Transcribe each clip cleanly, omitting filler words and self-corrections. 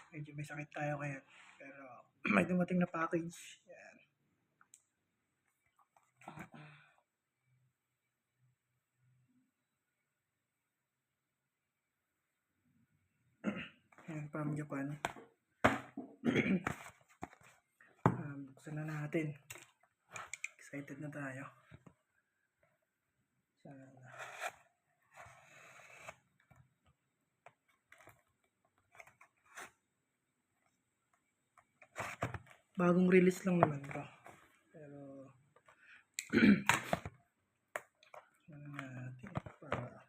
Medyo may sakit tayo ngayon. Pero may dumating na package. Yan. Yan, from Japan. Buksan na natin. Excited na tayo. Sana na. Bagong release lang naman to. Pero sana natin para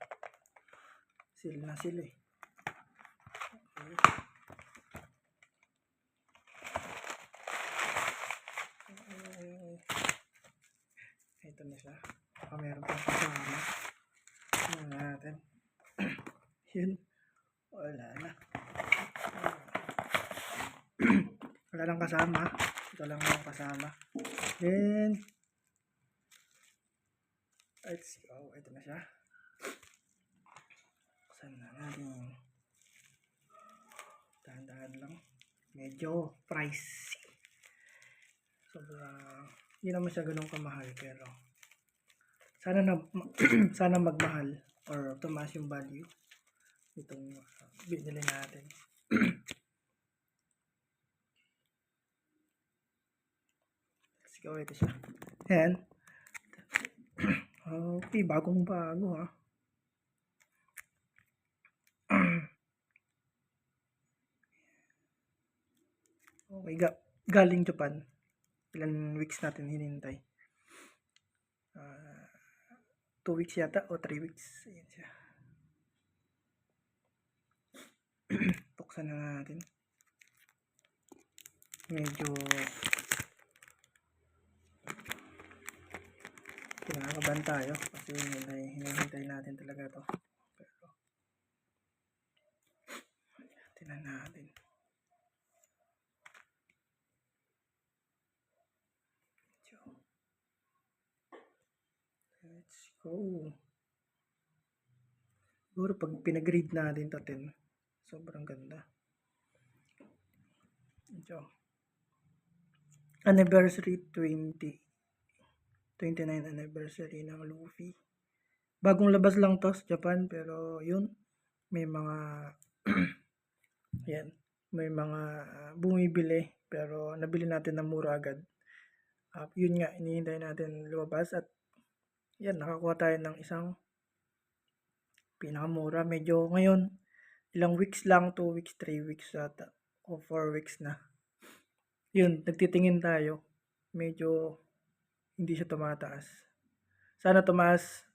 sila na sila eh. Okay. Ito na siya. Baka meron pang kasama. Ano natin. Yun. Wala na. Wala lang kasama. Ito lang yung kasama. Then let's go. Ito na siya. Buksan na natin. Dahan-dahan lang. Medyo pricey. Sobrang hindi naman siya ganun kamahal, pero sana sana magmahal or tumaas yung value itong binili natin. Let's go. Ito siya. Ayan. Okay, bagong bago ha. Okay, galing Japan. Ilan weeks natin hinintay? 2 weeks yata o 3 weeks. Ayan siya. Buksan na natin. Medyo kinakabahan tayo kasi hinihintay natin talaga to. Pero tingnan natin. Let's go. Siguro pag pinag-grade natin to 10, sobrang ganda. Ito. Anniversary 29 anniversary ng Luffy. Bagong labas lang to sa Japan, pero yun, may mga yan, may mga bumibili, pero nabili natin ng mura agad. Yun nga, hinihintay natin lumabas at yan, nakakuha tayo ng isang pinakamura. Medyo ngayon, ilang weeks lang, 2 weeks, 3 weeks ata, o 4 weeks na. Yun, nagtitingin tayo. Medyo hindi siya tumataas. Sana tumaas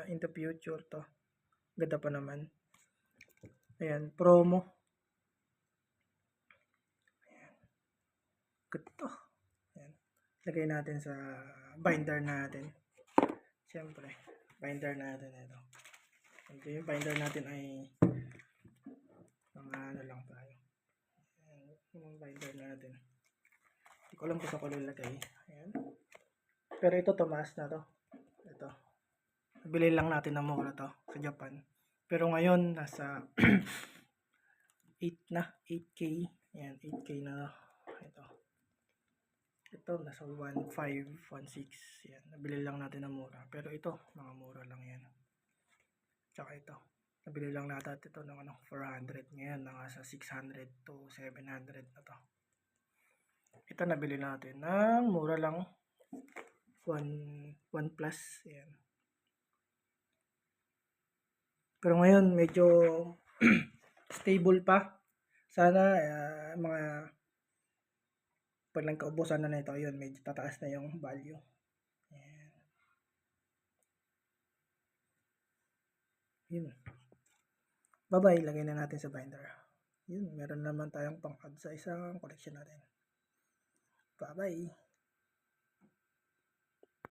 in the future to. Ganda pa naman. Ayan, promo. Ayan. Ganda. Ayan. Lagay natin sa binder natin. Siyempre, binder natin ito. Ito yung binder natin ay mga ano lang tayo. Ayan, yung binder natin. Hindi ko alam kung saan ko lalagay. Ayan. Pero ito, tumaas na to. Ito. Nabili lang natin ng mura to sa Japan. Pero ngayon, nasa 8 na. 8K. Ayan, 8K na. Ito, nasa 1.5, 1.6. Yan, nabili lang natin ng mura. Pero ito, mga mura lang yan. Tsaka ito, nabili lang natin ito ng 400. Ngayon, nasa 600 to 700 na to. Ito, nabili natin ng mura lang. 1 plus. Yan. Pero ngayon, medyo stable pa. Sana, mga pag nagkaubusan na ito, yun, medyo tataas na yung value. Ayan. Yun. Bye-bye, lagay na natin sa binder. Yun, meron naman tayong pang-add sa isang collection natin. Bye-bye.